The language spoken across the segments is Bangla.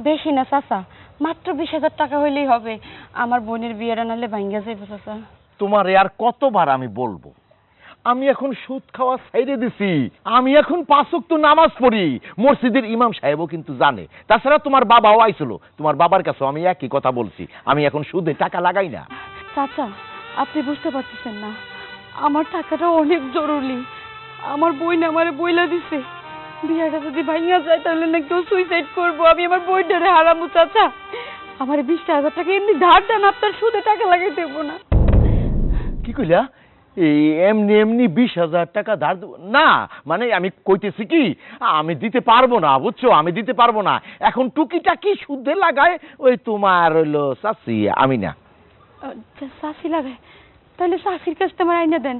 বেশি না চাচা, মাত্র 20,000 টাকা হইলেই হবে। আমার বোনের বিয়েটা নাহলে ভাঙ্গা যাইবে চাচা। তোমারে আর কতবার আমি বলবো, আমি এখন সুদ খাওয়া ছাইড়ে দিছি। আমি এখন 5 ওয়াক্ত নামাজ পড়ি। মসজিদের ইমাম সাহেবও কিন্তু জানে। তাছাড়া তোমার বাবাও আইছিল, তোমার বাবার কাছেও আমি একই কথা বলছি, আমি এখন সুদে টাকা লাগাই না। চাচা, আপনি বুঝতে পারতেছেন না, আমার টাকাটা অনেক জরুরি। আমার বোন আমারে বইলা দিছে, বিয়েটা যদি ভাঙিয়া যায় তাহলে না কেউ সুইসাইড করবো, আমি আমার বোনটারে হারাবো। চাচা, আমার 20,000 টাকা এমনি ধার দেন, আপনার সুদে টাকা লাগাই দেবো না। কি কইলা? এই এমনি এমনি 20,000 টাকা ধার দেব না? মানে আমি কইতেছি কি, আমি দিতে পারবো না, বুঝছো? আমি দিতে পারবো না। এখন টুকিটাকি সুদে লাগায় ওই তোমার হইলো চাচি, আমি না। চাষি লাগায়? তাহলে চাষির কাছে আমার আইনা দেন,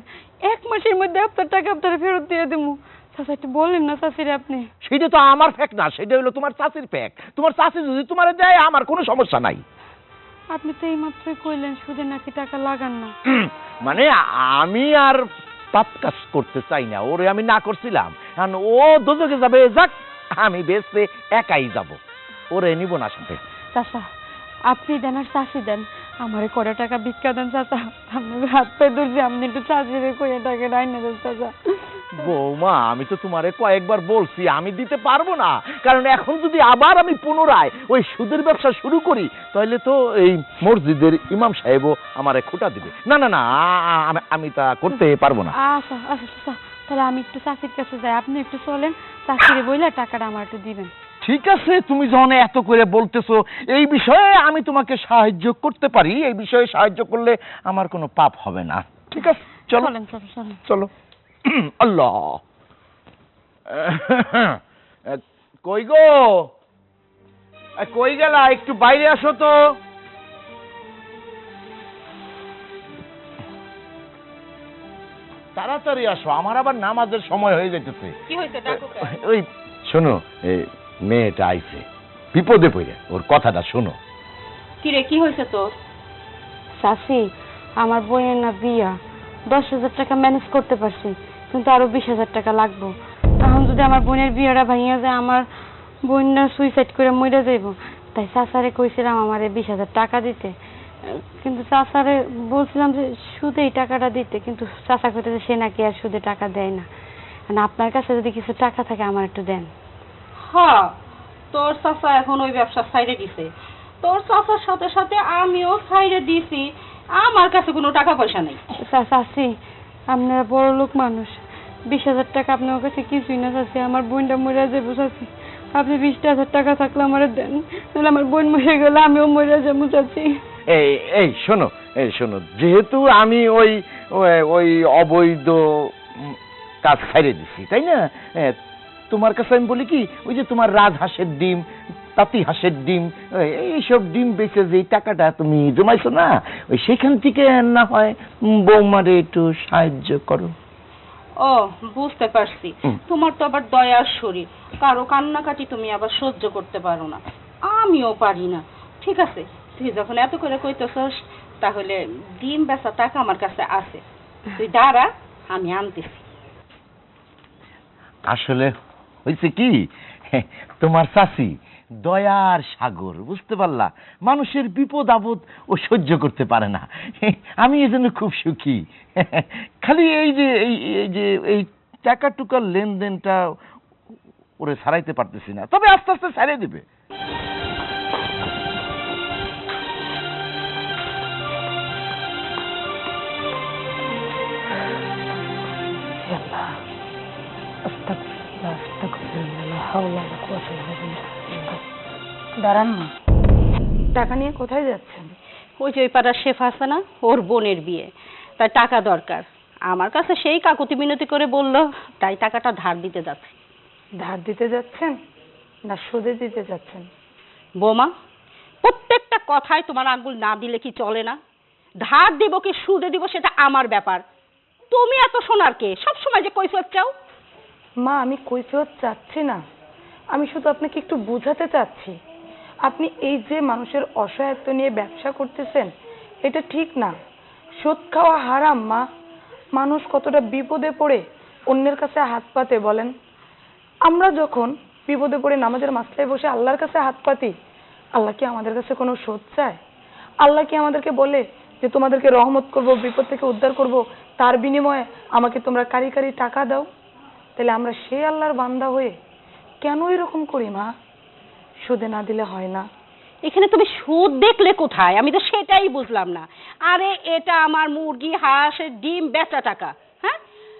1 মাসের মধ্যে আপনার টাকা আপনারা ফেরত দিয়ে দেবো। চাচা একটু বলেন না চাষিরে আপনি। সেটা তো আমার ফ্যাক না, সেটা হইলো তোমার চাচির ফ্যাক। তোমার চাচি যদি তোমার দেয় আমার কোনো সমস্যা নাই। আপনি তো এই মাত্রই কইলেন সুদে নাকি টাকা লাগান না। মানে আমি আর পাপ কাজ করতে চাই না, ওরে আমি না করছিলাম। কারণ ও দোজকে যাবে, যাক, আমি বেঁচে একাই যাব, ওরে নিব না সাথে। চাচা, আপনি দেন আর চাষি দেন, আমারে কড়া টাকা ভিক্ষা দেন চাচা। আপনার হাত পায়ে ধরছি, আপনি একটু চাষিরে কইয়া টাকা আইনা দেন চাচা। বৌমা, আমি তো তোমারে কয়েকবার বলছি আমি দিতে পারবো না। কারণ এখন যদি আবার আমি পুনরায় ওই সুদের ব্যবসা শুরু করি, তাহলে তো এই মসজিদের ইমাম সাহেবও আমারে খোটা দিবে। না না না, আমি তা করতে পারবো না। আচ্ছা আচ্ছা চাচা, তাহলে আমি একটু চাষির কাছে যাই, আপনি একটু চলেন, চাষিরে বইলে টাকাটা আমার একটু দিবেন। ঠিক আছে, তুমি যখন এত করে বলতেছো, এই বিষয়ে আমি তোমাকে সাহায্য করতে পারি। এই বিষয়ে সাহায্য করলে আমার কোনো পাপ হবে না। ঠিক আছে, চলো চলেন চলো চলেন। চলো। আল্লাহ, কই গো, কই গেলা? একটু বাইরে আসো তো। তাড়াতাড়ি আসো, আমার আবার নামাজের সময় হয়ে যাইতেছে। কি হইছে ডাকো? ওই শোনো, মেয়েটা আইছে বিপদে পড়ে, ওর কথাটা শোনো। কি রে, কি হইছে তোর? চাচি, আমার বোনের না বিয়া, 10,000 টাকা ম্যানেজ করতে পারছি, কিন্তু আরো 20,000 টাকা লাগবে। এখন যদি আমার বোনের বিয়েটা ভাঙিয়া যায়, আমার বোন না সুইসাইড করে মরে যাইব। তাই চাচারে কইছিলাম আমারে 20,000 টাকা দিতে, কিন্তু চাচারে বলছিলাম যে সুদে এই টাকাটা দিতে, কিন্তু চাচা কইতেছে সে নাকি আর সুদে টাকা দেয় না। মানে আপনার কাছে যদি কিছু টাকা থাকে আমার একটু দেন। হ্যাঁ, তোর চাচা এখন ওই ব্যবসা সাইডে দিছে, তোর চাচার সাথে সাথে আমিও সাইডে দিছি। আমার কাছে কোনো টাকা পয়সা নেই। চাচি, আপনারা বড় লোক মানুষ, 20,000 টাকা আপনার কাছে কিছুই না চাচি, আমার বোনটা মরে যাবো চাচি। আপনি 20,000 টাকা থাকলে আমার দেন, তাহলে আমার বোন মরে গেলে আমিও মরে যাবো চাচি। এই এই শোনো, এই শোনো, যেহেতু আমি ওই ওই অবৈধ কাজ ছেড়ে দিছি, তাই না? তোমার কাছে আমি বলি কি, ওই যে তোমার রাজহাঁসের ডিম, তাঁতি হাঁসের ডিম, এইসব ডিম বেচে যে টাকাটা তুমি জমাইছো না, ওই সেখান থেকে না হয় বৌমারে একটু সাহায্য করো। ও, বুঝতে পারছি। তোমার তো আবার দয়ার শরীর, কারো কান্নাকাটি তুমি আবার সহ্য করতে পারো না, আমিও পারি না। ঠিক আছে, তুই যখন এত করে কইতেছস, তাহলে ডিম বেচা টাকা আমার কাছে আছে, তুই দাঁড়া, আমি আনতেছি। আসলে হয়েছে কি, তোমার চাচি দয়ার সাগর, বুঝতে পারলা? মানুষের বিপদ আপদ ও সহ্য করতে পারে না। আমি এজন্য খুব সুখী। খালি এই যে এই টাকা টুকার লেনদেনটা ওরে ছাড়াইতে পারতেছি না, তবে আস্তে আস্তে ছাড়িয়ে দিবে। দাঁড়ান না, টাকা নিয়ে কোথায় যাচ্ছেন? ওই যে ওই পাড়ার শেফ আছে না, ওর বোনের বিয়ে, তাই টাকা দরকার। আমার কাছে সেই কাকুতি মিনতি করে বলল, তাই টাকাটা ধার দিতে যাচ্ছি। ধার দিতে যাচ্ছেন না সুদে দিতে যাচ্ছেন? বৌমা, প্রত্যেকটা কথায় তোমার আঙ্গুল না দিলে কি চলে না? ধার দিব কি সুদে দিব সেটা আমার ব্যাপার, তুমি এত শোনার কে? সবসময় যে কৈফিয়ত চাও। মা, আমি কৈফিয়ত চাচ্ছি না, আমি শুধু আপনাকে একটু বোঝাতে চাচ্ছি, আপনি এই যে মানুষের অসহায়ত্ব নিয়ে ব্যবসা করতেছেন, এটা ঠিক না। সুদ খাওয়া হারাম মা। মানুষ কতটা বিপদে পড়ে অন্যের কাছে হাত পাতে বলেন। আমরা যখন বিপদে পড়ে নামাজের মাসলায় বসে আল্লাহর কাছে হাত পাতি, আল্লাহ কি আমাদের কাছে কোনো শোধ চায়? আল্লাহ কি আমাদেরকে বলে যে তোমাদেরকে রহমত করব, বিপদ থেকে উদ্ধার করব, তার বিনিময়ে আমাকে তোমরা কারি কারি টাকা দাও? তাহলে আমরা সেই আল্লাহর বান্দা হয়ে কেন এরকম করি মা? সুদে না দিলে হয় না? এখানে তুমি সুদ দেখলে কোথায়? আমি তো সেটাই বুঝলাম না। আরে এটা আমার মুরগি হাঁসের ডিম বেচা টাকা, হ্যাঁ?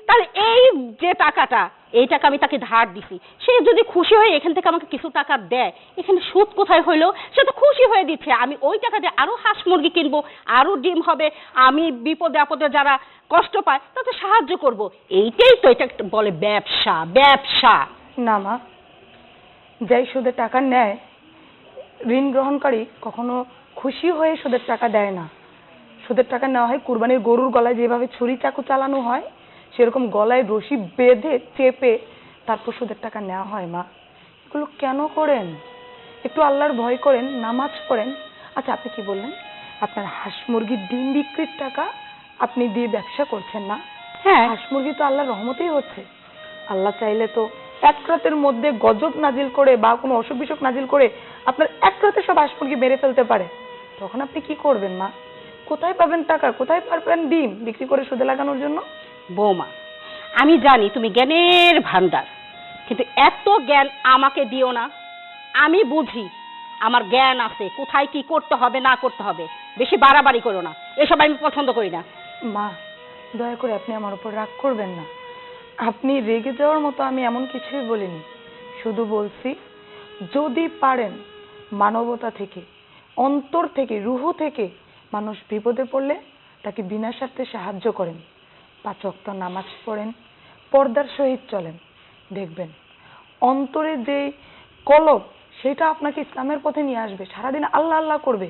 তাহলে এই যে টাকাটা, এই টাকা আমি তাকে ধার দিছি, সে যদি খুশি হয়ে এখান থেকে আমাকে কিছু টাকা দেয়, এখানে সুদ কোথায় হইলো? সে তো খুশি হয়ে দিচ্ছে, আমি ওই টাকা দিয়ে আরো হাঁস মুরগি কিনবো, আরো ডিম হবে, আমি বিপদে আপদে যারা কষ্ট পায় তাতে সাহায্য করব। এইটাই তো, এটা বলে ব্যবসা। ব্যবসা না মা, যাই সুদের টাকা নেয়, ঋণ গ্রহণকারী কখনো খুশি হয়ে সুদের টাকা দেয় না। সুদের টাকা নেওয়া হয় কুরবানির গরুর গলায় যেভাবে ছুরি চাকু চালানো হয়, সেরকম গলায় রশি বেঁধে চেপে তারপর সুদের টাকা নেওয়া হয়। মা, এগুলো কেন করেন? একটু আল্লাহর ভয় করেন, নামাজ পড়েন। আচ্ছা, আপনি কি বললেন আপনার হাঁস মুরগির ডিম বিক্রির টাকা আপনি দিয়ে ব্যবসা করছেন না? হ্যাঁ, হাঁস মুরগি তো আল্লাহর রহমতেই হচ্ছে। আল্লাহ চাইলে তো এক রাতের মধ্যে গজব নাজিল করে বা কোনো অসুখ বিসুখ নাজিল করে আপনার এক রাতে সব হাঁস মুরগি মেরে ফেলতে পারে। তখন আপনি কি করবেন মা? কোথায় পাবেন টাকা? কোথায় পাবেন ডিম বিক্রি করে সুদে লাগানোর জন্য? বৌমা, আমি জানি তুমি জ্ঞানের ভান্ডার, কিন্তু এত জ্ঞান আমাকে দিও না। আমি বুঝি, আমার জ্ঞান আছে কোথায় কি করতে হবে না করতে হবে। বেশি বাড়াবাড়ি করো না, এসব আমি পছন্দ করি না। মা, দয়া করে আপনি আমার উপর রাগ করবেন না। আপনি রেগে যাওয়ার মতো আমি এমন কিছুই বলিনি। শুধু বলছি, যদি পারেন মানবতা থেকে, অন্তর থেকে, রুহ থেকে মানুষ বিপদে পড়লে তাকে বিনা স্বার্থে সাহায্য করেন, 5 ওয়াক্ত নামাজ পড়েন, পর্দার সহিত চলেন, দেখবেন অন্তরে যে কলব সেটা আপনাকে ইসলামের পথে নিয়ে আসবে। সারাদিন আল্লাহ আল্লাহ করবে,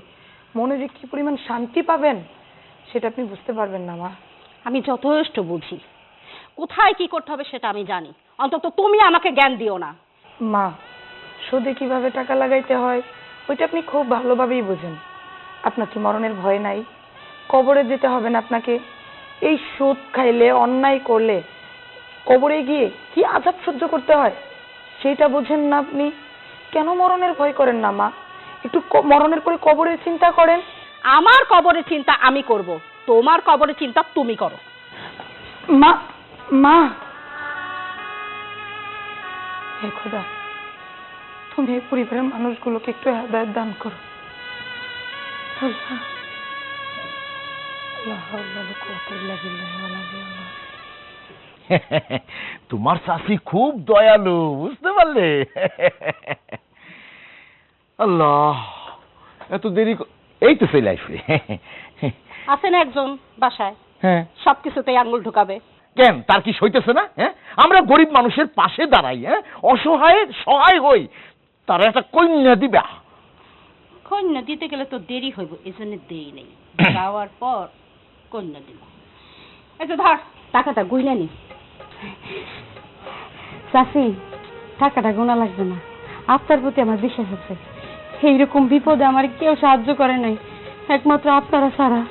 মনে যে কি পরিমাণ শান্তি পাবেন সেটা আপনি বুঝতে পারবেন না মা। আমি যথেষ্ট বুঝি, কোথায় কি করতে হবে সেটা আমি জানি। অন্তত তুমি আমাকে জ্ঞান দিও না। মা, সুদে কিভাবে টাকা লাগাইতে হয় ওইটা আপনি খুব ভালোভাবেই বোঝেন। আপনার কি মরণের ভয় নাই? কবরে যেতে হবে না আপনাকে। এই সুদ খাইলে, অন্যায় করলে কবরে গিয়ে কি আযাব সহ্য করতে হয় সেইটা বোঝেন না আপনি? কেন মরণের ভয় করেন না মা? একটু মরণের পরে কবরের চিন্তা করেন। আমার কবরের চিন্তা আমি করব, তোমার কবরের চিন্তা তুমি করো। মা, মা, হে খোদা, তুমি এই পরিবারের মানুষগুলোকে একটু হেদায়েত দান করো। আল্লাহ, লা হাওলা ওয়ালা কুওয়াতা ইল্লা বিল্লাহ ওয়ালা বিল্লাহ। তোমার চাচি খুব দয়ালু, বুঝতে পারলে? আল্লাহ, এত দেরি এই তো চলে আসবে। আছেন একজন বাসায়, হ্যাঁ, সবকিছুতেই আঙ্গুল ঢুকাবে। কেন, তার কি সইতেছে না? হ্যাঁ, আমরা গরিব মানুষের পাশে দাঁড়াই, হ্যাঁ, অসহায় সহায় হই, তারা একটা কন্যা দিবা। কন্যা দিতে গেলে তো দেরি হইব, এজন্য দেই নেই। যাওয়ার পর কন্যা দিব। এই যে ধর টাকাটা গুইনা নি। চাচি, টাকাটা গোনা লাগবে না, আপনার প্রতি আমার বিশ্বাস আছে। এইরকম বিপদে আমার কেউ সাহায্য করে নাই, একমাত্র আপনারা ছাড়া।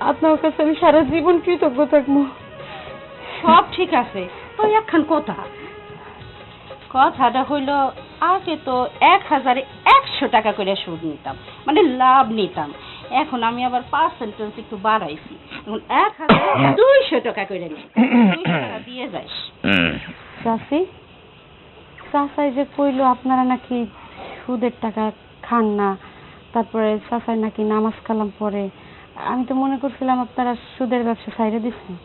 আপনার কাছে আমি সারা জীবন কৃতজ্ঞ থাকবো। সব ঠিক আছে, তো একখান কথাটা হইল, আগে তো 1000-এ 100 টাকা করে সুদ নিতাম, মানে লাভ নিতাম। এখন আমি আবার পার্সেন্টেজ একটু বাড়াইছি, এখন 1200 টাকা করে নিই। 200 টাকা দিয়ে যাইস। চাচি, চাচাই যে কইলো আপনারা নাকি সুদের টাকা খান না, তারপরে চাচাই নাকি নামাজ কালাম পড়ে, আমি তো মনে করছিলাম আপনারা সুদের ব্যবসা ছাইড়ে দিচ্ছেন।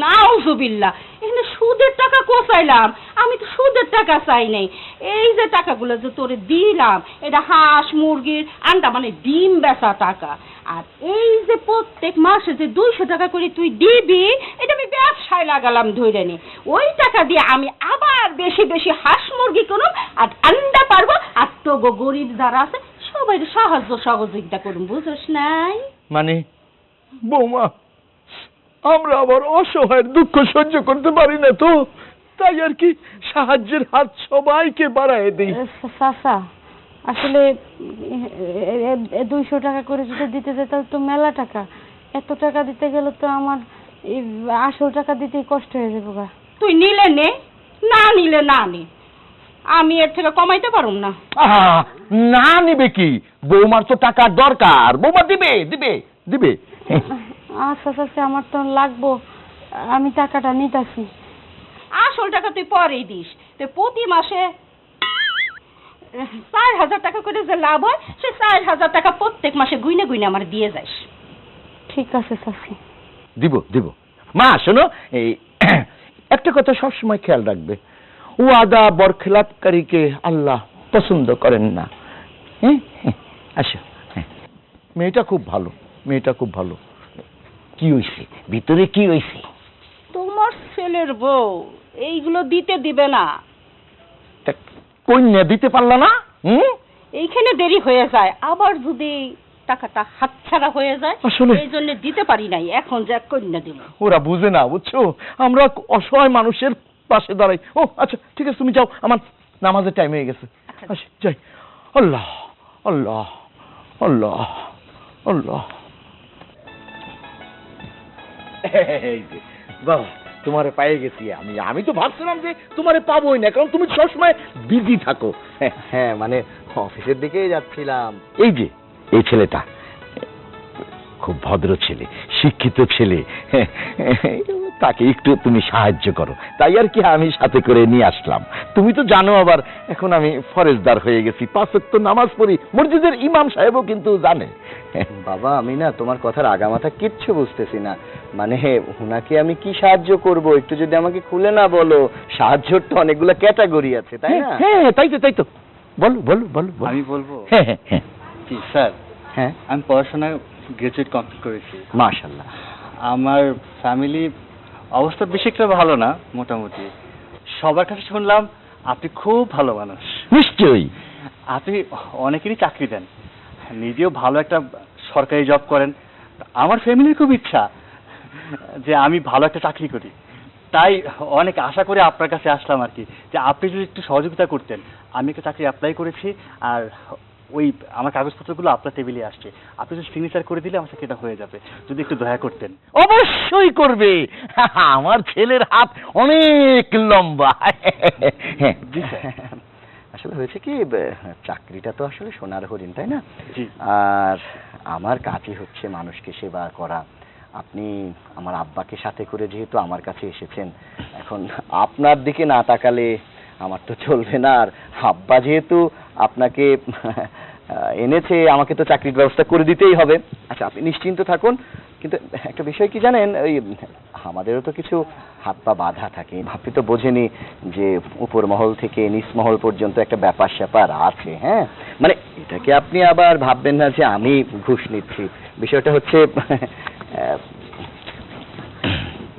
নাউজুবিল্লাহ, এখানে সুদের টাকা কোথাইলাম? আমি তো সুদের টাকা চাই নাই। এই যে টাকাগুলো যে তোরে দিলাম, এটা হাঁস মুরগির আন্ডা মানে ডিম বেচা টাকা। আর এই যে প্রত্যেক মাসে যে 200 টাকা করে তুই দিবি, এটা আমি ব্যবসায় লাগালাম ধরে নি। ওই টাকা দিয়ে আমি আবার বেশি বেশি হাঁস মুরগি করুম আর আন্ডা পারবো, আর তো গরিব যারা আছে সবাই সাহায্য সহযোগিতা করুম, বুঝছ নাই? মানে বৌমা, আমরা আবার অসহায়ের দুঃখ সহ্য করতে পারি না তো, তাই আর কি সাহায্যের হাত সবাইকে বাড়ায় দিই। চাচা, আসলে 200 টাকা করে যদি দিতে যেত তো মেলা টাকা, এত টাকা দিতে গেলে তো আমার আসল টাকা দিতেই কষ্ট হয়ে যাবো গা। তুই নিলে নে, না নিলে না নে, আমি এর থেকে কমাইতে পারুম না। আহা, না নিবে কি? বৌমার তো টাকার দরকার, বৌমা দিবে দিবে দিবে। আচ্ছা চাচি, আমার তো লাগবো, আমি টাকাটা নিতাছি। আসল টাকা তুই পরেই দিস, তুই প্রতি মাসে 4,000 টাকা করে যে লাভ হয়, সে 4,000 টাকা প্রত্যেক মাসে গুইনে গুইনে আমার দিয়ে যাস। ঠিক আছে চাচি। দিব দিব। মা শোনো, এই একটা কথা সবসময় খেয়াল রাখবে, ওয়াদা বরখেলাপকারীকে আল্লাহ পছন্দ করেন না। আসো। মেয়েটা খুব ভালো, মেয়েটা খুব ভালো। কি হইছে ভিতরে, কি হইছে? তোমার ছেলের বউ এইগুলো দিতে দিবে না। তা কন্যা দিতে পারলা না? এইখানে দেরি হয়ে যায়, আবার যদি টাকাটা হাতছাড়া হয়ে যায়, আসলে? এই জন্য দিতে পারি নাই, এখন যা কন্যা দিব। ওরা বুঝে না, বুঝছো? আমরা অসহায় মানুষের পাশে দাঁড়াই। ও আচ্ছা ঠিক আছে, তুমি যাও, আমার নামাজের টাইম হয়ে গেছে। আসি, যাই। আল্লাহ আল্লাহ আল্লাহ আল্লাহ। এই যে বাবা, তোমারে পেয়ে গেছি আমি। আমি তো ভাবছিলাম যে তোমারে পাবোই না, কারণ তুমি সবসময় বিজি থাকো। হ্যাঁ মানে অফিসের দিকেই যাচ্ছিলাম। এই যে এই ছেলেটা খুব ভদ্র ছেলে, শিক্ষিত ছেলে, তাকে একটু তুমি সাহায্য করো, তাই আর কি আমি সাথে করে নিয়ে আসলাম। তুমি তো জানো আবার এখন আমি ফরেজদার হয়ে গেছি, 5 ওয়াক্ত নামাজ পড়ি, মসজিদের ইমাম সাহেবও কিন্তু জানে। বাবা আমি না তোমার কথার আগামাথা কিচ্ছু বুঝতেছি না। মানে উনাকে আমি কি সাহায্য করব, একটু যদি আমাকে খুলে না বলো। সাহায্যর তো অনেকগুলো ক্যাটাগরি আছে, তাই না? হ্যাঁ তাই তো তাই তো, বলো বলো বলো বলো। আমি বলবো? হ্যাঁ হ্যাঁ হ্যাঁ। জি স্যার, হ্যাঁ আমি পড়াশোনা গ্রাজুয়েট কমপ্লিট করেছি। মাশাআল্লাহ। আমার ফ্যামিলি অবস্থা বেশি একটা ভালো না, মোটামুটি। সবার কাছে শুনলাম আপনি খুব ভালো মানুষ, নিশ্চয়ই। আপনি অনেকেরই চাকরি দেন, নিজেও ভালো একটা সরকারি জব করেন। আমার ফ্যামিলির খুব ইচ্ছা যে আমি ভালো একটা চাকরি করি, তাই অনেক আশা করে আপনার কাছে আসলাম আর কি, যে আপনি যদি একটু সহযোগিতা করতেন। আমি একটা চাকরি অ্যাপ্লাই করেছি, আর ওই আমার কাগজপত্রগুলো আপনার টেবিলে আসছে, আপনি যদি সিগনেচার করে দিলে আমার চাকরিটা হয়ে যাবে, যদি একটু দয়া করতেন। অবশ্যই করবে, আমার ছেলের হাত অনেক লম্বা। হ্যাঁ জি স্যার। আসলে হয়েছে কি, চাকরিটা তো আসলে সোনার হরিণ, তাই না? জি। আর আমার কাজই হচ্ছে মানুষকে সেবা করা। আপনি আমার আব্বাকে সাথে করে যেহেতু আমার কাছে এসেছেন, এখন আপনার দিকে না তাকালে আমার তো চলবে না। আর আব্বা যেহেতু আপনাকে এনেছে, আমাকে তো চাকরির ব্যবস্থা করে দিতেই হবে। আচ্ছা আপনি নিশ্চিন্ত থাকুন। কিন্তু একটা বিষয় কি জানেন, ওই আমাদেরও তো কিছু হাত পা বাঁধা থাকে। আপনি তো বোঝেনি যে উপর মহল থেকে নিচ মহল পর্যন্ত একটা ব্যাপার স্যাপার আছে। হ্যাঁ মানে এটাকে আপনি আবার ভাববেন না যে আমি ঘুষ নিচ্ছি। বিষয়টা হচ্ছে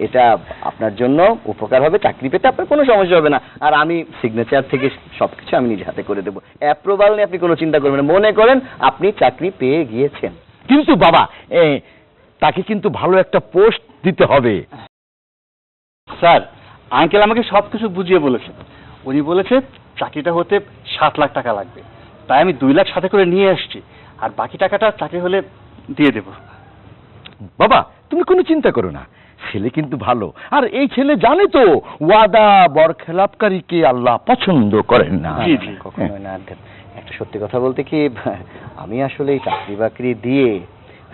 এটা আপনার জন্য উপকার হবে, চাকরি পেতে আপনার কোনো সমস্যা হবে না। আর আমি সিগনেচার থেকে সবকিছু আমি নিজে হাতে করে দেবো। অ্যাপ্রুভাল নিয়ে আপনি কোনো চিন্তা করবেন না। মনে করেন আপনি চাকরি পেয়ে গিয়েছেন। কিন্তু বাবা, তাকে কিন্তু ভালো একটা পোস্ট দিতে হবে। স্যার, আঙ্কেল আমাকে সবকিছু বুঝিয়ে বলেছেন। উনি বলেছে চাকরিটা হতে 7 লাখ টাকা লাগবে, তাই আমি 2 লাখ সাথে করে নিয়ে আসছি, আর বাকি টাকাটা চাকরি হলে দিয়ে দেব। বাবা তুমি কোনো চিন্তা করো না, ছেলে কিন্তু ভালো। আর এই ছেলে জানে তো ওয়াদা বরখেলাপকারীকে আল্লাহ পছন্দ করেন না। জি, জি। কখনোই না। একটা সত্যি কথা বলতে কি, আমি আসলে এই চাকরি বাকরি দিয়ে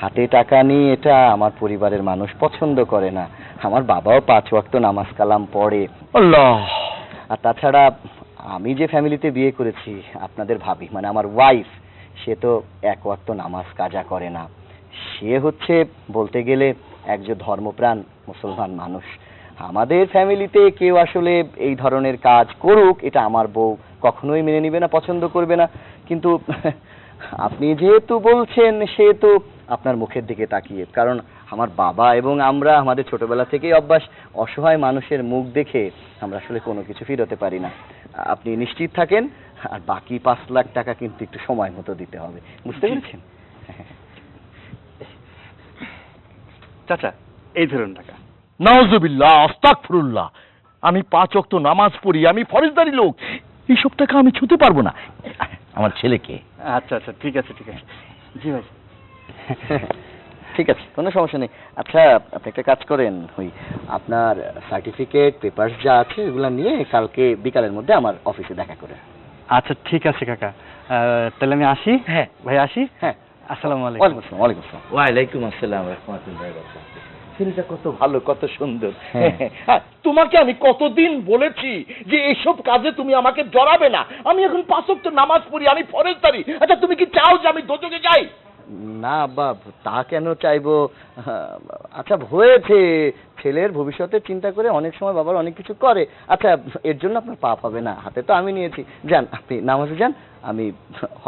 হাতে টাকা নিয়ে এটা আমার পরিবারের মানুষ পছন্দ করে না। আমার বাবাও 5 ওয়াক্ত নামাজ কালাম পড়ে। আল্লাহ। আর তাছাড়া আমি যে ফ্যামিলিতে বিয়ে করেছি, আপনাদের ভাবি মানে আমার ওয়াইফ, সে তো 1 ওয়াক্ত নামাজ কাজা করে না। সে হচ্ছে বলতে গেলে একজন ধর্মপ্রাণ মুসলমান মানুষ। আমাদের ফ্যামিলিতে কেউ আসলে এই ধরনের কাজ করুক, এটা আমার বউ কখনোই মেনে নিবে না, পছন্দ করবে না। কিন্তু আপনি যেহেতু বলছেন, সেহেতু আপনার মুখের দিকে তাকিয়ে, কারণ আমার বাবা এবং আমরা আমাদের ছোটবেলা থেকেই অভ্যাস, অসহায় মানুষের মুখ দেখে আমরা আসলে কোনো কিছু ফিরতে পারি না। আপনি নিশ্চিত থাকেন। আর বাকি 5 লাখ টাকা কিন্তু একটু সময় মতো দিতে হবে, বুঝতে পেরেছেন? চাচা, এই ধরুন টাকা। নাউজুবিল্লাহ, আস্তাগফিরুল্লাহ। আমি 5 ওয়াক্ত নামাজ পড়ি, আমি ফরেজদারি লোক, এইসব টাকা আমি ছুঁতে পারবো না। আমার ছেলেকে। আচ্ছা আচ্ছা, ঠিক আছে ঠিক আছে। জি ভাই। ঠিক আছে, কোনো সমস্যা নেই। আচ্ছা, আপনি একটা কাজ করেন, ওই আপনার সার্টিফিকেট পেপারস যা আছে এগুলো নিয়ে কালকে বিকালের মধ্যে আমার অফিসে দেখা করে। আচ্ছা ঠিক আছে কাকা, তাহলে আমি আসি। হ্যাঁ। ভাই আসি। হ্যাঁ, আসসালামু আলাইকুম। ওয়ালাইকুম আসসালাম। ওয়ালাইকুম আসসালাম। ওয়ালাইকুম আসসালাম রাহমাতুল্লাহি ওয়া বারাকাতুহু। ছেলেটা কত ভালো, কত সুন্দর। হ্যাঁ। হ্যাঁ, তোমাকে আমি কতদিন বলেছি যে এইসব কাজে তুমি আমাকে জড়াবে না। আমি এখন 5 ওয়াক্ত নামাজ পড়ি, আমি ফরজদারি। আচ্ছা তুমি কি চাও যে আমি দোজখে যাই? না আব্বা, তা কেন চাইবো? আচ্ছা হয়েছে, ছেলের ভবিষ্যতের চিন্তা করে অনেক সময় বাবার অনেক কিছু করে। আচ্ছা, এর জন্য আপনার পাপ হবে না, হাতে তো আমি নিয়েছি। যান, আপনি নামাজে যান, আমি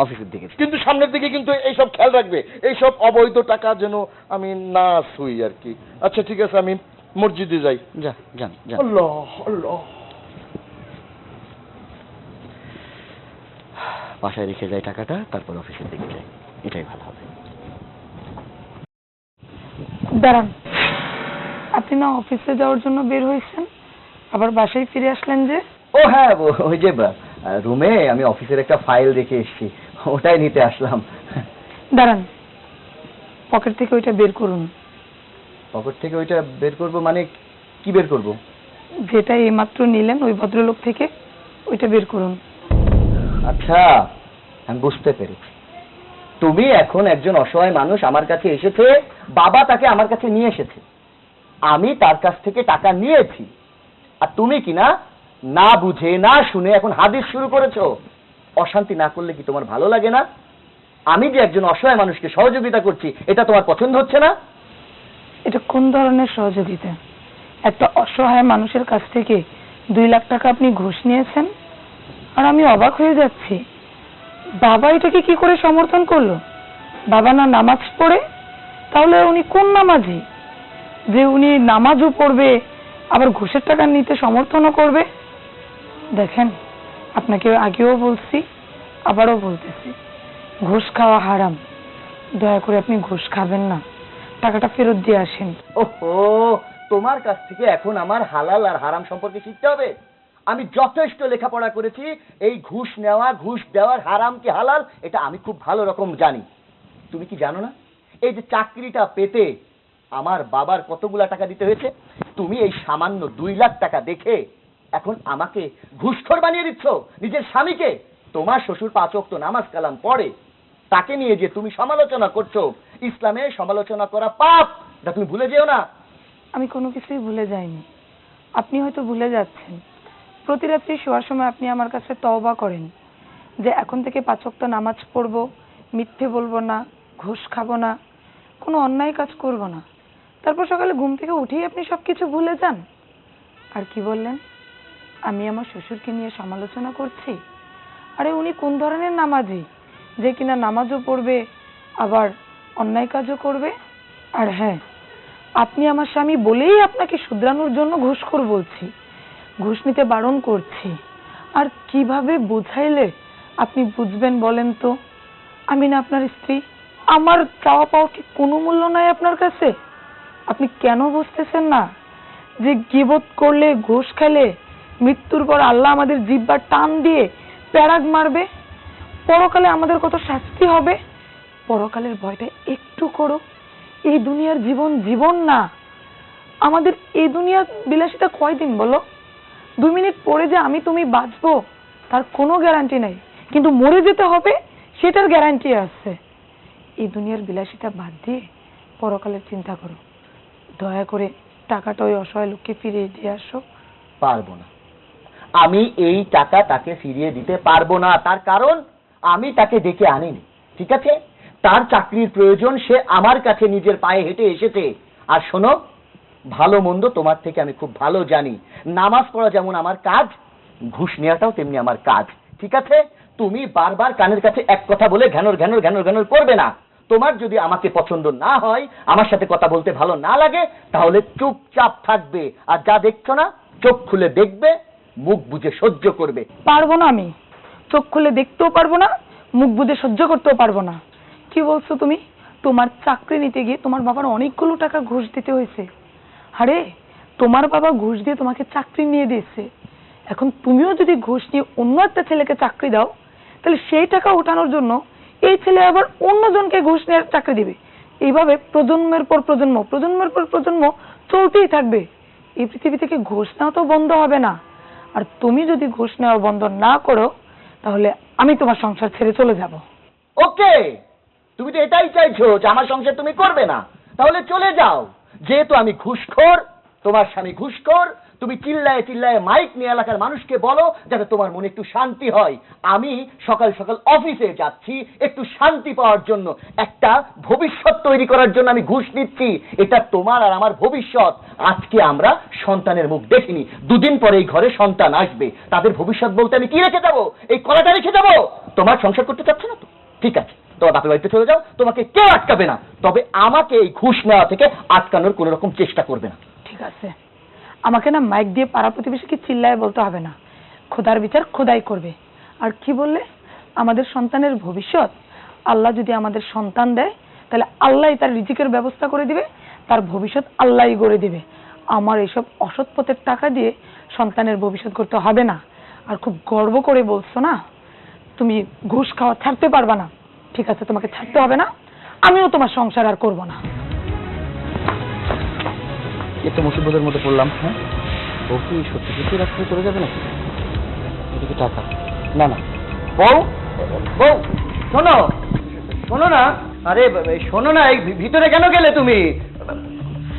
অফিসের দিকে যাই। কিন্তু সামনের দিকে কিন্তু এইসব খেয়াল রাখবে, এইসব অবৈধ টাকা যেন আমি না ছুঁই আর কি। আচ্ছা ঠিক আছে, আমি মসজিদে যাই। যান যান যান। আল্লাহ আল্লাহ। বাসায় রেখে যাই টাকাটা, তারপর অফিসের দিকে যাই, এটাই ভালো হবে। দাঁড়ান, আপনি না অফিসে যাওয়ার জন্য বের হয়েছেন, আবার বাসায় ফিরে আসলেন যে? ও হ্যাঁ, ওই যে রুমে আমি অফিসের একটা ফাইল রেখে এসেছি, ওটাই নিতে আসলাম। দাঁড়ান, পকেট থেকে ওইটা বের করুন। পকেট থেকে ওইটা বের করব মানে কি বের করব? যেটা এইমাত্র নিলেন ওই ভদ্রলোক থেকে, ওইটা বের করুন। আচ্ছা, আমি বুঝতে পেরেছি। তুমি এখন একজন অসহায় মানুষ আমার কাছে এসেছে, বাবা তাকে আমার কাছে নিয়ে এসেছে, আমি তার কাছ থেকে টাকা নিয়েছি, আর তুমি কি না বুঝে না শুনে এখন হাদিস শুরু করেছো। অশান্তি না করলে কি তোমার ভালো লাগে না? আমি যে একজন অসহায় মানুষকে সহযোগিতা করছি, এটা তোমার পছন্দ হচ্ছে না? এটা কোন ধরনের সহযোগিতা? একটা অসহায় মানুষের কাছ থেকে 2 লাখ টাকা আপনি ঘুষ নিয়েছেন, আর আমি অবাক হয়ে যাচ্ছি। বাবা এটাকে কি করে সমর্থন করলো? বাবা না নামাজ পড়ে, তাহলে উনি কোন নামাজি যে উনি নামাজও পড়বে আবার ঘুষের টাকা নিতে সমর্থনও করবে? দেখেন, আপনাকে আগেও বলছি, আবারও বলতেছি, ঘুষ খাওয়া হারাম। দয়া করে আপনি ঘুষ খাবেন না, টাকাটা ফেরত দিয়ে আসেন। ওহো, তোমার কাছ থেকে এখন আমার হালাল আর হারাম সম্পর্কে শিখতে হবে? আমি যথেষ্ট লেখাপড়া করেছি, এই ঘুষ নেওয়া ঘুষ দেওয়ার হারাম কি হালাল এটা আমি খুব ভালো রকম জানি। তুমি কি জানো না এই যে চাকরিটা পেতে আমার বাবার কতগুলা টাকা দিতে হয়েছে? তুমি এই সামান্য 2 লাখ টাকা দেখে এখন আমাকে ঘুষখোর বানিয়ে দিচ্ছ, নিজের স্বামীকে। তোমার শ্বশুর 5 ওয়াক্ত নামাজ কালাম পড়ে, তাকে নিয়ে যে তুমি সমালোচনা করছো, ইসলামে সমালোচনা করা পাপ, এটা তুমি ভুলে যেও না। আমি কোনো কিছুই ভুলে যাইনি, আপনি হয়তো ভুলে যাচ্ছেন। প্রতি রাত্রি শোয়ার সময় আপনি আমার কাছে তওবা করেন যে এখন থেকে 5 ওয়াক্ত নামাজ পড়বো, মিথ্যে বলবো না, ঘুষ খাবো না, কোনো অন্যায় কাজ করব না। তারপর সকালে ঘুম থেকে উঠেই আপনি সবকিছু ভুলে যান। আর কি বললেন? আমি আমার শ্বশুরকে নিয়ে সমালোচনা করছি? আরে উনি কোন ধরনের নামাজি যে কিনা নামাজও পড়বে আবার অন্যায় কাজও করবে? আর হ্যাঁ, আপনি আমার স্বামী বলেই আপনাকে শুধরানোর জন্য ঘুষখোর বলছি, ঘুষ নিতে বারণ করছি। আর কিভাবে বুঝাইলে আপনি বুঝবেন বলেন তো? আমি না আপনার স্ত্রী, আমার চাওয়া পাওয়া কি কোনো মূল্য নাই আপনার কাছে? আপনি কেন বুঝতেছেন না যে গীবত করলে, ঘুষ খেলে মৃত্যুর পর আল্লাহ আমাদের জিহ্বার টান দিয়ে প্যারাগ মারবে, পরকালে আমাদের কত শাস্তি হবে? পরকালের ভয়টা একটু করো। এই দুনিয়ার জীবন জীবন না। আমাদের এই দুনিয়ার বিলাসিতা কয়দিন বলো? 2 মিনিট পরে যে আমি তুমি বাঁচবো তার কোনো গ্যারান্টি নাই, কিন্তু মরে যেতে হবে সেটার গ্যারান্টি আছে। এই দুনিয়ার বিলাসিতা বাদ দিয়ে পরকালের চিন্তা করো। দয়া করে টাকাটা ওই অসহায় লোককে ফিরিয়ে দিয়ে আসো। পারবো না, আমি এই টাকা তাকে ফিরিয়ে দিতে পারবো না। তার কারণ আমি তাকে ডেকে আনিনি, ঠিক আছে? তার চাকরির প্রয়োজন, সে আমার কাছে নিজের পায়ে হেঁটে এসেছে। আর শোনো, ভালো মন্দ তোমার থেকে আমি খুব ভালো জানি। নামাজ পড়া যেমন আমার কাজ, ঘুষ নেওয়াটাও তেমনি আমার কাজ, ঠিক আছে? তুমি বারবার কানের কাছে এক কথা বলে ঘ্যানর ঘ্যানর ঘ্যানর ঘ্যানর করবে না। তোমার যদি আমাকে পছন্দ না হয়, আমার সাথে কথা বলতে ভালো না লাগে, তাহলে চুপচাপ থাকবে। আর যা দেখছো না, চোখ খুলে দেখবে, মুখ বুজে সহ্য করবে। পারবো না, আমি চোখ খুলে দেখতেও পারবো না, মুখ বুজে সহ্য করতেও পারবো না। কি বলছো তুমি? তোমার চাকরি নিতে গিয়ে তোমার বাবার অনেকগুলো টাকা ঘুষ দিতে হয়েছে। আরে তোমার বাবা ঘুষ দিয়ে তোমাকে চাকরি নিয়ে দিয়েছে, এখন তুমিও যদি ঘুষ নিয়ে অন্য একটা ছেলেকে চাকরি দাও, তাহলে সেই টাকা ওঠানোর জন্য এই ছেলে আবার অন্যজনকে ঘুষ নিয়ে চাকরি দিবে। এইভাবে প্রজন্মের পর প্রজন্ম প্রজন্মের পর প্রজন্ম চলতেই থাকবে। এই পৃথিবী থেকে ঘুষ নেওয়া তো বন্ধ হবে না। আর তুমি যদি ঘুষ নেওয়া বন্ধ না করো তাহলে আমি তোমার সংসার ছেড়ে চলে যাব। ওকে, তুমি তো এটাই চাইছো যে আমার সংসার তুমি করবে না, তাহলে চলে যাও। যেহেতু আমি ঘুষখোর, তোমার স্বামী ঘুষখোর, তুমি চিল্লায় চিল্লায় মাইক নিয়ে এলাকার মানুষকে বলো যাতে তোমার মনে একটু শান্তি হয়। আমি সকাল সকাল অফিসে যাচ্ছি একটু শান্তি পাওয়ার জন্য, একটা ভবিষ্যৎ তৈরি করার জন্য আমি ঘুষ নিচ্ছি। এটা তোমার আর আমার ভবিষ্যৎ। আজকে আমরা সন্তানের মুখ দেখিনি, দুদিন পরে এই ঘরে সন্তান আসবে, তাদের ভবিষ্যৎ বলতে আমি কি রেখে যাবো? এই কলাটা রেখে যাবো? তোমার সংসার করতে চাচ্ছ না তো, ঠিক আছে, তোমার বাপের বাড়িতে চলে যাও, তোমাকে কেউ আটকাবে না। তবে আমাকে এই ঘুষ নেওয়া থেকে আটকানোর কোনো রকম চেষ্টা করবে না। ঠিক আছে, আমাকে না মাইক দিয়ে পাড়া প্রতিবেশীকে চিল্লায় বলতে হবে না। খোদার বিচার খোদাই করবে। আর কি বললে? আমাদের সন্তানের ভবিষ্যৎ, আল্লাহ যদি আমাদের সন্তান দেয় তাহলে আল্লাহই তার রিজিকের ব্যবস্থা করে দিবে, তার ভবিষ্যৎ আল্লাহই গড়ে দিবে। আমার এইসব অসৎ পথের টাকা দিয়ে সন্তানের ভবিষ্যৎ করতে হবে না। আর খুব গর্ব করে বলছো না তুমি ঘুষ খাওয়া ছাড়তে পারবা না, ঠিক আছে, তোমাকে ছাড়তে হবে না, আমিও তোমার সংসার আর করবো না। একটু মুসিবতের মধ্যে পড়লাম। হ্যাঁ, ও কি সত্যি সত্যি রাস্তায় চলে যাবে নাকি? এদিকে টাকা না না। বউ, বউ, শোনো, শোনো না। আরে শোনো না, এই ভিতরে কেন গেলে তুমি?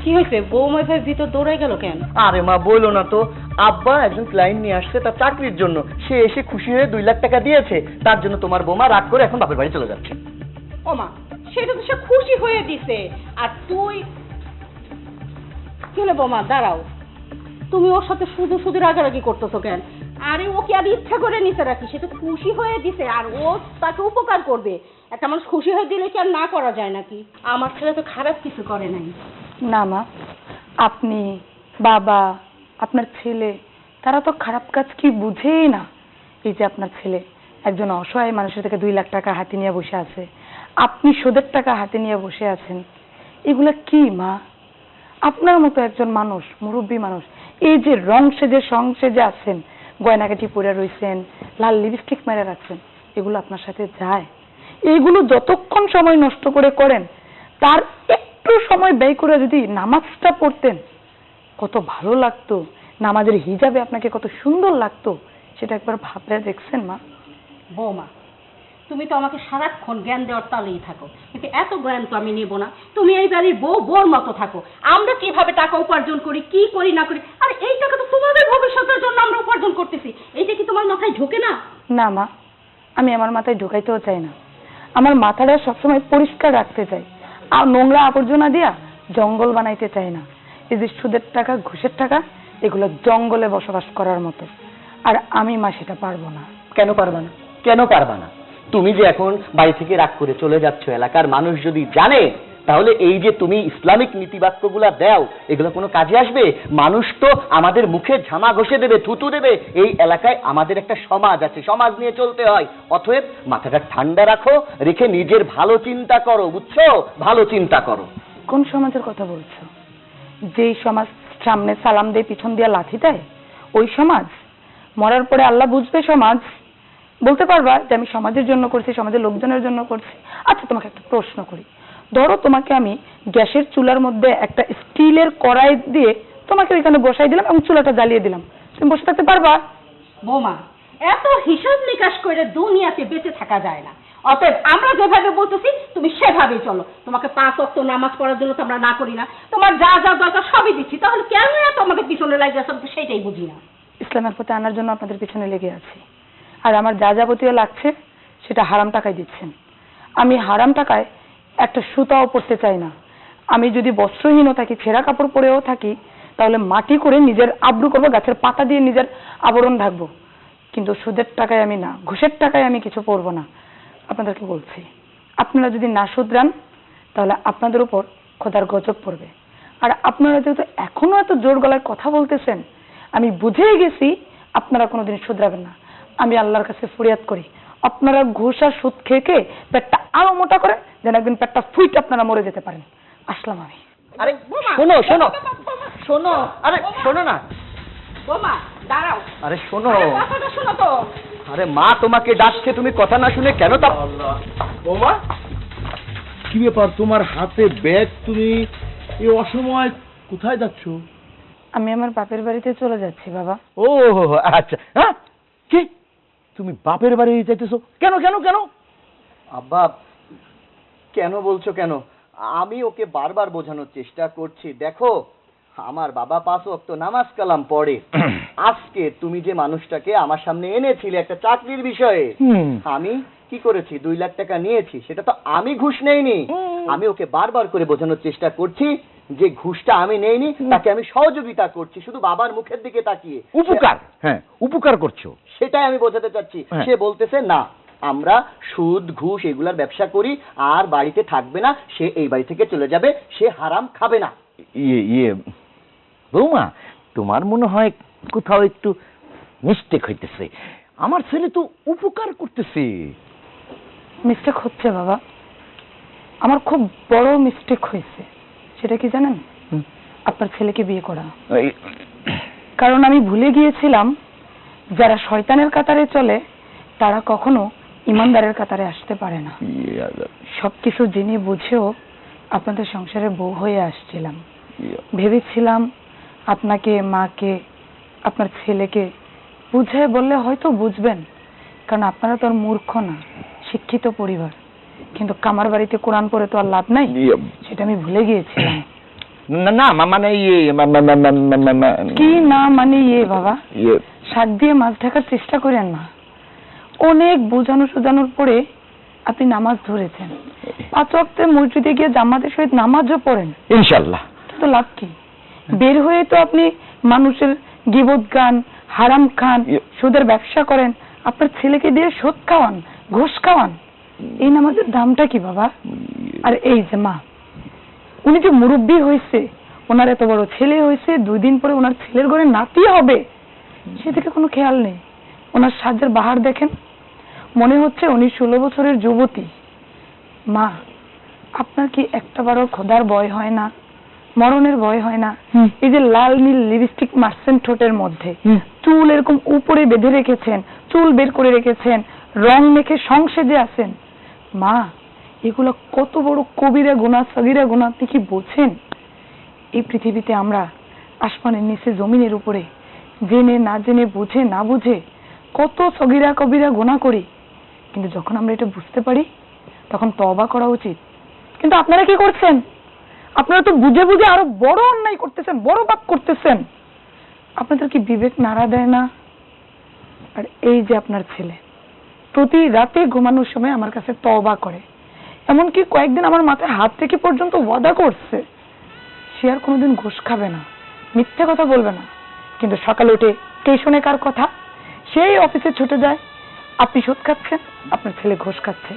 কি হয়েছে? বৌমা ভাই ভিতর দৌড়াই গেল কেন? আরে মা, বইলো না তো, আব্বা একজন ক্লায়েন্ট নিয়ে আসছে তার চাকরির জন্য, সে এসে খুশি হয়ে 2 লাখ টাকা দিয়েছে, তার জন্য তোমার বৌমা রাগ করে এখন বাপের বাড়ি চলে যাচ্ছে। ও মা, সেটা তো সে খুশি হয়ে দিছে, আর তুই কেন? বৌমা দাঁড়াও, তুমি ওর সাথে শুধু শুধু রাগারাগি করতেছো কেন? আরে ও কি আর ইচ্ছা করে নিতে রাখি? সে তো খুশি হয়ে দিছে, আর ও তাকে উপকার করবে। একটা মানুষ খুশি হয়ে দিলে কি আর না করা যায় নাকি? আমার ছেলে তো খারাপ কিছু করে নাই। না মা, আপনি, বাবা, আপনার ছেলে, তারা তো খারাপ কাজ কি বুঝেই না। এই যে আপনার ছেলে একজন অসহায় মানুষের থেকে 2 লাখ টাকা হাতে নিয়ে বসে আছে, আপনি সুদের টাকা হাতে নিয়ে বসে আছেন, এগুলা কি মা? আপনার মতো একজন মানুষ, মুরব্বী মানুষ, এই যে রং সেজে সং সেজে আছেন, গয়নাগাটি পরে রয়েছেন, লাল লিপস্টিক মেরে রাখছেন, এগুলো আপনার সাথে যায়? এইগুলো যতক্ষণ সময় নষ্ট করে করেন, তার একটু সময় ব্যয় করে যদি নামাজটা পড়তেন কত ভালো লাগতো, নামাজের হিজাবে আপনাকে কত সুন্দর লাগতো, সেটা একবার ভাবলে দেখছেন মা? বৌমা, তুমি তো আমাকে সারাক্ষণ জ্ঞান দেওয়ার তালেই থাকো, কিন্তু এত জ্ঞান তো আমি নেব না। তুমি এই বাড়ির বউর মতো থাকো। আমরা কিভাবে টাকা উপার্জন করি, কি করি না করি, আর এই টাকা তো তোমাদের ভবিষ্যতের জন্য আমরা উপার্জন করতেছি, এইটা কি তোমার মাথায় ঢোকে না? না মা, আমি আমার মাথায় ঢোকাইতেও চাই না। আমার মাথাটা সবসময় পরিষ্কার রাখতে চাই, আর নোংরা আবর্জনা দিয়া জঙ্গল বানাইতে চাই না। এই যে সুদের টাকা, ঘুষের টাকা, এগুলো জঙ্গলে বসবাস করার মতো, আর আমি মা সেটা পারবো না। কেন পারবা না? কেন পারবা না? তুমি যে এখন বাড়ি থেকে রাগ করে চলে যাচ্ছ, এলাকার মানুষ যদি জানে তাহলে এই যে তুমি ইসলামিক নীতিবাক্যগুলা দাও, এগুলো কোনো কাজে আসবে? মানুষ তো আমাদের মুখে ঝামা ঘষে দেবে, থুতু দেবে। এই এলাকায় আমাদের একটা সমাজ আছে, সমাজ নিয়ে চলতে হয়। অতএব মাথাটা ঠান্ডা রাখো, রেখে নিজের ভালো চিন্তা করো, বুঝছো? ভালো চিন্তা করো। কোন সমাজের কথা বলছো? যেই সমাজ সামনে সালাম দিয়ে পিছন দিয়ে লাথি দেয়, ওই সমাজ? মরার পরে আল্লাহ বুঝবে সমাজ। বলতে পারবা যে আমি সমাজের জন্য করছি, সমাজের লোকজনের জন্য করছি? আচ্ছা, তোমাকে একটা প্রশ্ন করি। ধরো তোমাকে আমি গ্যাসের চুলার মধ্যে একটা স্টিলের কড়াই দিয়ে তোমাকে ওইখানে বসাই দিলাম এবং চুলাটা জ্বালিয়ে দিলাম, তুমি বসে থাকতে পারবা? বৌমা, এত হিসাব নিকাশ করে দুনিয়াতে বেঁচে থাকা যায় না। অতএব আমরা যেভাবে বলতেছি তুমি সেভাবেই চলো। তোমাকে 5 ওয়াক্ত নামাজ পড়ার জন্য তো আমরা না করি না, তোমার যা যা দরকার সবই দিচ্ছি, তাহলে কেন এত আমাদের পিছনে লাগে আসলে সেটাই বুঝি না। ইসলামের পথে আনার জন্য আপনাদের পিছনে লেগে আছি, আর আমার যা যাবতীয় লাগছে সেটা হারাম টাকায় দিচ্ছেন। আমি হারাম টাকায় একটা সুতাও পরতে চাই না। আমি যদি বস্ত্রহীনও থাকি, ছেঁড়া কাপড় পরেও থাকি, তাহলে মাটি করে নিজের আব্রু করবো, গাছের পাতা দিয়ে নিজের আবরণ ঢাকবো, কিন্তু সুদের টাকায় আমি না, ঘুষের টাকায় আমি কিছু পরবো না। আপনাদেরকে বলছি, আপনারা যদি না শুধরান তাহলে আপনাদের উপর খোদার গজব পড়বে। আর আপনারা যেহেতু এখনো এত জোর গলায় কথা বলতেছেন, আমি বুঝেই গেছি আপনারা কোনোদিন শুধরাবেন না। আমি আল্লাহর কাছে ফরিয়াদ করি, আপনারা ঘুষ আর সুদ খেয়ে খেয়ে পেটটা আরো মোটা করে যেন একদিন পেটটা ফুইট আপনারা মরে যেতে পারেন। আসলাম আমি। আরে শোনো, শোনো, শোনো, আরে শোনো না। বৌমা দাঁড়াও, আরে শোনো, কথাটা শোনো তো। আরে মা তোমাকে ডাকছে, তুমি কথা না শুনে কেন তা? বৌমা, কি কি ব্যাপার, তোমার হাতে ব্যাগ, তুমি এই অসময় কোথায় যাচ্ছ? আমি আমার বাপের বাড়িতে চলে যাচ্ছি বাবা। ও আচ্ছা, হ্যাঁ কি তুমি বাপের বাড়ি যাইতেছো? কেন কেন কেন? আব্বা, কেন বলছো কেন? আমি ওকে বারবার বোঝানোর চেষ্টা করছি, দেখো আমার বাবা 5 ওয়াক্ত নামাজ কালাম পড়ে। আজকে তুমি যে মানুষটাকে আমার সামনে এনেছিলে একটা চাকরির বিষয়ে, আমি কি করেছি? 2 লাখ টাকা নিয়েছি, সেটা তো আমি ঘুষ নেইনি। আমি ওকে বারবার করে বোঝানোর চেষ্টা করছি যে ঘুষটা আমি নেইনি, তাকে আমি সহযোগিতা করছি, শুধু বাবার মুখের দিকে তাকিয়ে। উপকার, হ্যাঁ উপকার করছো, সেটাই আমি বোঝাতে চাচ্ছি। হ্যাঁ। সে বলতেছে না, আমরা সুদ ঘুষ এগুলার ব্যবসা করি, আর বাড়িতে থাকবে না, সে এই বাড়ি থেকে চলে যাবে, সে হারাম খাবে না। ইয়ে বৌমা, তোমার মনে হয় কোথাও একটু মিস্টেক হইতেছে। আমার ছেলে তো উপকার করতেছে। মিস্টেক হচ্ছে বাবা, আমার খুব বড় মিস্টেক হয়েছে। সেটা কি জানেন? আপনার ছেলেকে বিয়ে করা। কারণ আমি ভুলে গিয়েছিলাম যারা শয়তানের কাতারে চলে তারা কখনো ইমানদারের কাতারে আসতে পারে না। সবকিছু জেনে বুঝেও আপনাদের সংসারে বউ হয়ে আসছিলাম। ভেবেছিলাম আপনাকে, মাকে, আপনার ছেলেকে বুঝায় বললে হয়তো বুঝবেন, কারণ আপনারা তো আর মূর্খ না, শিক্ষিত পরিবার। কিন্তু কামার বাড়িতে কোরআন পড়ে তো আর লাভ নাই, সেটা আমি ভুলে গিয়েছিলাম। না না মানে কি না মানে বাবা, শাক দিয়ে মাছ ঢাকার চেষ্টা করেন না। অনেক বোঝানো সোজানোর পরে আপনি নামাজ ধরেছেন, 5 ওয়াক্তে মসজিদে গিয়ে জামাতের সহিত নামাজও পড়েন ইনশাআল্লাহ, কিন্তু লাভ কি? বের হয়ে তো আপনি মানুষের গীবত গান, হারাম খান, সুদের ব্যবসা করেন, আপনার ছেলেকে দিয়ে সুদ খাওয়ান, ঘুষ খাওয়ান। এই নামাজের দামটা কি বাবা? আর এই যে মা, উনি যে মুরব্বী হয়েছে, ওনার এত বড় ছেলে হয়েছে, 2 দিন পরে ওনার ছেলের ঘরে নাতি হবে, সেদিকে কোনো খেয়াল নেই। ওনার সাজের বাহার দেখেন, মনে হচ্ছে উনি 16 বছরের যুবতী। মা, আপনার কি একটাবারও খোদার ভয় হয় না? মরণের ভয় হয় না? এই যে লাল নীল লিপস্টিক মারছেন ঠোঁটের মধ্যে, চুল এরকম উপরে বেঁধে রেখেছেন, চুল বের করে রেখেছেন, রং মেখে সংসেজে আছেন, মা এগুলো কত বড় কবিরা গুনাহ, সগীরা গুনাহ, আপনি কি বোঝেন? এই পৃথিবীতে আমরা আসমানের নিচে জমিনের উপরে জেনে না জেনে, বুঝে না বুঝে কত সগীরা কবিরা গুনাহ করি, কিন্তু যখন আমরা এটা বুঝতে পারি তখন তওবা করা উচিত। কিন্তু আপনারা কি করছেন? আপনারা তো বুঝে বুঝে আরো বড় অন্যায় করতেছেন, বড় পাপ করতেছেন। আপনাদের কি বিবেক নাড়া দেয় না? আর এই যে আপনার ছেলে প্রতি রাতে ঘুমানোর সময় আমার কাছে তওবা করে, এমনকি কয়েকদিন আমার মাথায় হাত রেখে পর্যন্ত ওয়াদা করছে সে আর কোনোদিন ঘুষ খাবে না, মিথ্যে কথা বলবে না। কিন্তু সকালে উঠে কে শোনে কার কথা? সেই অফিসে ছুটে যায়, আপনি সুদ খাচ্ছেন, আপনার ছেলে ঘুষ খাচ্ছে।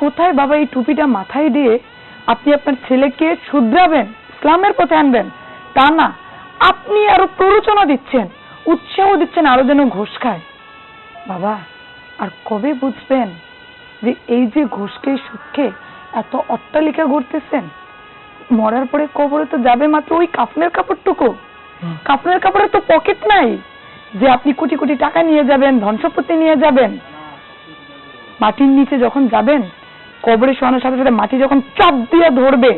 কোথায় বাবা এই টুপিটা মাথায় দিয়ে আপনি আপনার ছেলেকে শুধরাবেন, ইসলামের পথে আনবেন? তা না, আপনি আরো প্ররোচনা দিচ্ছেন, উৎসাহ দিচ্ছেন আরো যেন ঘুষ খায়। বাবা, আর কবে বুঝবেন যে এই যে ঘুষকে, সুদকে এত অট্টালিকা গড়তেছেন, মরার পরে কবরে তো যাবে মাত্র ওই কাফনের কাপড়টুকু। কাফনের কাপড়ের তো পকেট নাই যে আপনি কোটি কোটি টাকা নিয়ে যাবেন, ধন সম্পত্তি নিয়ে যাবেন। মাটির নিচে যখন যাবেন, কবরে শোয়ানোর সাথে সাথে মাটি যখন চাপ দিয়ে ধরবে,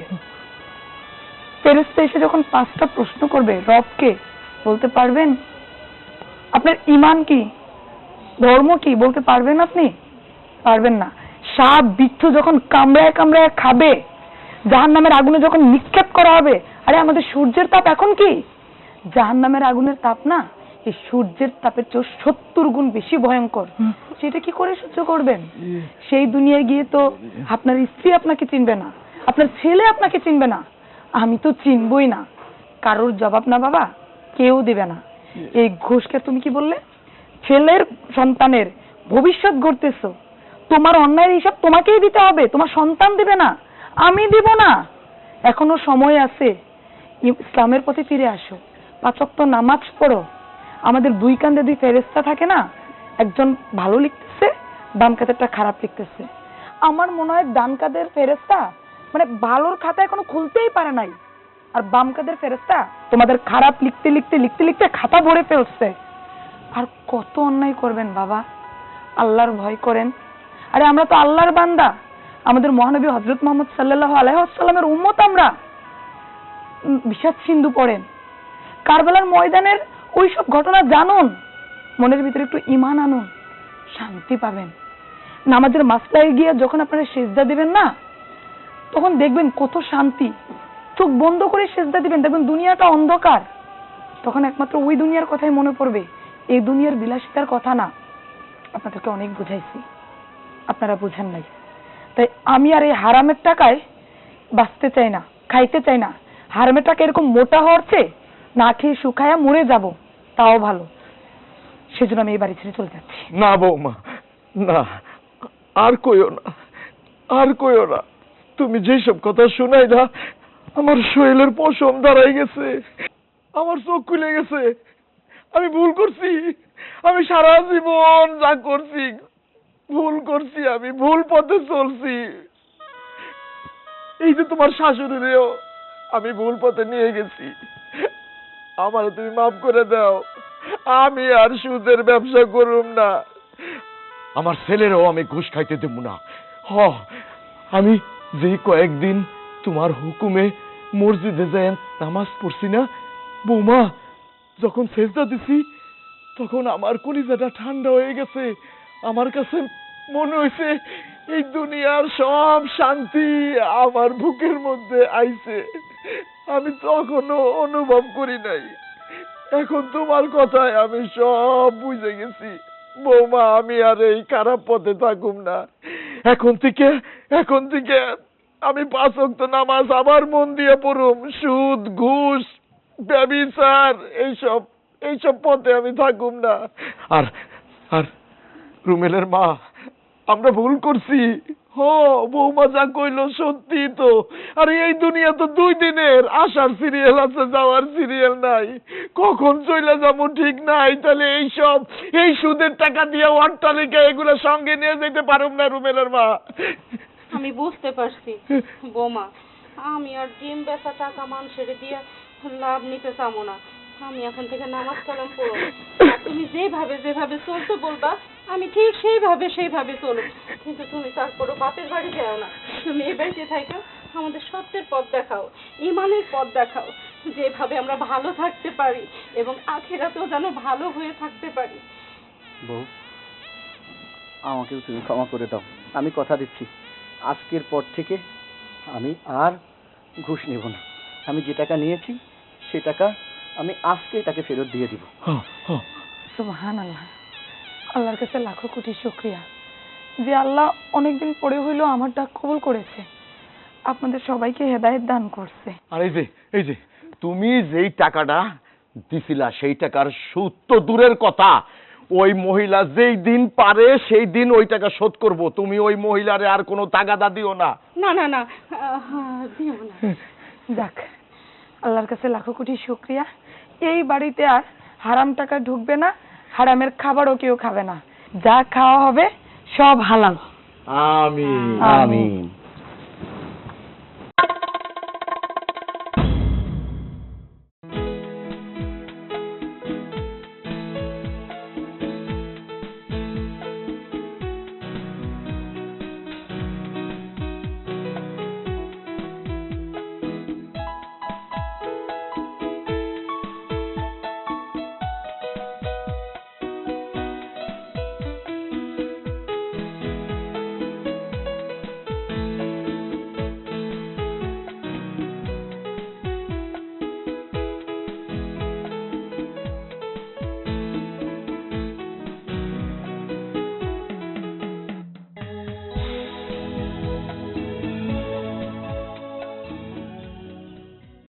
ফেরেশতা এসে যখন 5টা প্রশ্ন করবে, রবকে বলতে পারবেন? আপনার ঈমান কি, ধর্ম কি বলতে পারবেন? আপনি পারবেন না। সাপ বিচ্ছু যখন কামড়ায় কামড়ায় খাবে, জাহান্নামের আগুনে যখন নিক্ষেপ করা হবে, আরে আমাদের সূর্যের তাপ এখন কি? জাহান্নামের আগুনের তাপ না, এই সূর্যের তাপের চেয়ে 70 গুণ বেশি ভয়ঙ্কর। সেটা কি করে সহ্য করবেন? সেই দুনিয়ায় গিয়ে তো আপনার স্ত্রী আপনাকে চিনবে না, আপনার ছেলে আপনাকে চিনবে না, আমি তো চিনবই না। কারোর জবাব না বাবা, কেউ দেবে না। এই ঘুষকে তুমি কি বললে? ছেলের সন্তানের ভবিষ্যৎ গড়তেছো, তোমার অন্যায়ের হিসাব তোমাকেই দিতে হবে, তোমার সন্তান দিবে না, আমি দিব না। এখনো সময় আছে, ইসলামের পথে ফিরে আসো, 5 ওয়াক্ত নামাজ পড়ো। আমাদের 2 কাঁধে 2 ফেরেশতা থাকে না, একজন ভালো লিখতেছে, ডান কাঁধেরটা খারাপ লিখতেছে। আমার মনে হয় ডান কাঁধের ফেরেশতা মানে ভালোর খাতা এখনো খুলতেই পারে নাই, আর বাম কাঁধের ফেরেশতা তোমাদের খারাপ লিখতে লিখতে লিখতে লিখতে খাতা ভরে ফেলছে। আর কত অন্যায় করবেন বাবা, আল্লাহর ভয় করেন। আরে আমরা তো আল্লাহর বান্দা, আমাদের মহানবী হযরত মুহাম্মদ সাল্লাল্লাহু আলাইহি ওয়াসাল্লামের উম্মত আমরা। বিষাদ সিন্ধু পড়েন, কারবালার ময়দানের ওইসব ঘটনা জানুন, মনের ভিতরে একটু ঈমান আনুন, শান্তি পাবেন। নামাজের মাসলায় গিয়ে যখন আপনারা সিজদা দিবেন না, তখন দেখবেন কত শান্তি। চোখ বন্ধ করে সিজদা দিবেন, দেখবেন দুনিয়াটা অন্ধকার, তখন একমাত্র ওই দুনিয়ার কথাই মনে পড়বে, এই দুনিয়ার বিলাসিতার কথা না। আপনাদেরকে অনেক বুঝাইছি, আপনারা বুঝেন নাই। তাই আমি আর এই হারামের টাকায় বাঁচতে চাই না, খাইতে চাই না। হারামের টাকা এরকম মোটা হওয়ার চেয়ে না খেয়ে শুকায়া মরে যাব, তাও ভালো। সেজন্য আমি এই বাড়ি ছেড়ে চলে যাচ্ছি। না বৌমা, না, আর কইও না, আর কইও না। তুমি যেসব কথা শোনাই না, আমার শরীরের পশম দাঁড়াই গেছে, আমার চোখ খুলে গেছে। আমি ভুল করছি, আমি সারা জীবন যা করছি ভুল করছি, আমি ভুল পথে চলছি। এই যে তোমার শাশুড়িরেও আমি ভুল পথে নিয়ে গেছি, আমার তুমি মাফ করে দাও। আমি আর সুদের ব্যবসা করুম না, আমার ছেলেরও আমি ঘুষ খাইতে দেব না। আমি যে কয়েকদিন তোমার হুকুমে মসজিদে যাই নামাজ পড়ছি না বৌমা, যখন সেজদা দিছি তখন আমার কলিজাটা ঠান্ডা হয়ে গেছে। আমার কাছে মনে হয়েছে এই দুনিয়ার সব শান্তি আমার বুকের মধ্যে আইছে। আমি তখনও অনুভব করি নাই, এখন তোমার কথায় আমি সব বুঝে গেছি। বৌমা, আমি আর এই খারাপ পথে থাকুম না। এখন থেকে আমি 5 ওয়াক্ত নামাজ আবার মন দিয়ে পড়ুম। সুদ, ঘুষ, ব্যভিচার এইসব পথে আমি থাকুম না। আর আর রুমেলের মা, আমরা ভুল করছি। বৌমা যা কইলো সত্যি তো। আর এই দুনিয়া তো 2 দিনের, আসার সিরিয়াল আছে, যাওয়ার সিরিয়াল নাই। কখন চলে যাবো ঠিক নাই। তাহলে এই সুদের টাকা দিয়ে অট্টালিকা এগুলো সঙ্গে নিয়ে যেতে পারুম না রুমেলের মা। আমি বুঝতে পারছি বৌমা, আমি আর ডিম বেচা টাকা মানুষের দিয়ে লাভ নিতে চাবো না। আমি এখন থেকে নামাজ কালাম পড়ব, আর তুমি যেভাবে চলতে বলবা আমি ঠিক সেইভাবে চলব। কিন্তু তুমি তারপরও বাপের বাড়ি যাও না, তুমি এই বাড়িতে থাকো, আমাদের সত্যের পথ দেখাও, ঈমানের পথ দেখাও, যেভাবে আমরা ভালো থাকতে পারি এবং আখিরাতেও যেন ভালো হয়ে থাকতে পারি। বউ, আমাকেও তুমি ক্ষমা করে দাও। আমি কথা দিচ্ছি, আজকের পর থেকে আমি আর ঘুষ নেব না। আমি যে টাকা নিয়েছি সে টাকা আমি আজকে তাকে ফেরত দিয়ে দিব। সুবহানাল্লাহ, আল্লাহর কাছে লাখো কোটি শুকরিয়া যে আল্লাহ অনেকদিন পরে হইলেও আমার ডাক কবুল করেছে, আপনাদের সবাইকে হেদায়েত দান করছে। আর এই যে তুমি যেই টাকাটা দিছিলা সেই টাকার সুদ তো দূরের কথা, ওই মহিলা যেই দিন পারে সেই দিন ওই টাকা শোধ করব। তুমি ওই মহিলারে আর কোনো তাগাদা দিও না। না দিও না। যাক, আল্লাহর কাছে লাখো কোটি শুকরিয়া, এই বাড়িতে আর হারাম টাকা ঢুকবে না, হারামের খাবারও কেউ খাবে না, যা খাওয়া হবে সব হালাল। আমিন। আমিন।